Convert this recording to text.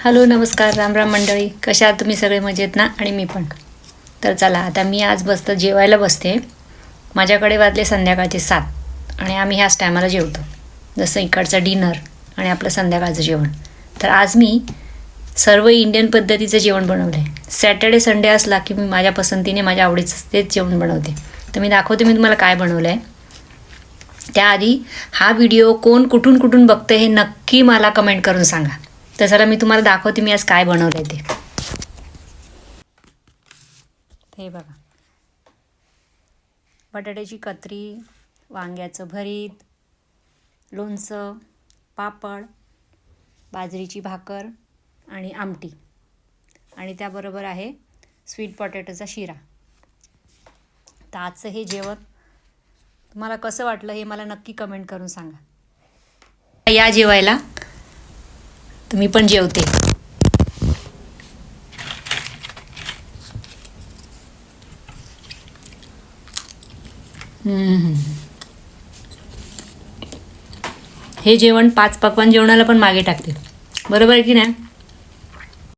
Hello नमस्कार राम राम मंडळी, कशा आहात तुम्ही सगळे? मजेत ना? आणि मी पण. तर चला आता मी आज जेवायला बसते. माझ्याकडे वाजले संध्याकाळचे 7 आणि आम्ही ह्याच टायमाला जेवतो, जसं इकडचं डिनर आणि आपलं संध्याकाळचं जेवण. तर आज मी सर्व इंडियन पद्धतीचं जेवण बनवलं आहे. सॅटर्डे संडे असला की मी माझ्या पसंतीने माझ्या आवडीचं तेच जेवण बनवते. तर मी दाखवते मी तुम्हाला काय बनवलं आहे. त्याआधी हा व्हिडिओ कोण कुठून बघतं हे नक्की मला कमेंट करून सांगा. तर चला मी तुम्हाला दाखवते मी आज काय बनवलं आहे ते बघा. बटाट्याची कतरी, वांग्याचं भरीत, लोणचं, पापड, बाजरीची भाकर आणि आमटी, आणि त्याबरोबर आहे स्वीट पोटॅटोचा शिरा. तर आजचं हे जेवण तुम्हाला कसं वाटलं हे मला नक्की कमेंट करून सांगा. या जेवायला, तुम्ही पण जेवते. हे जेवण 5 पक्वान्न जेवणाला पण मागे टाकते, बरोबर आहे की नाही?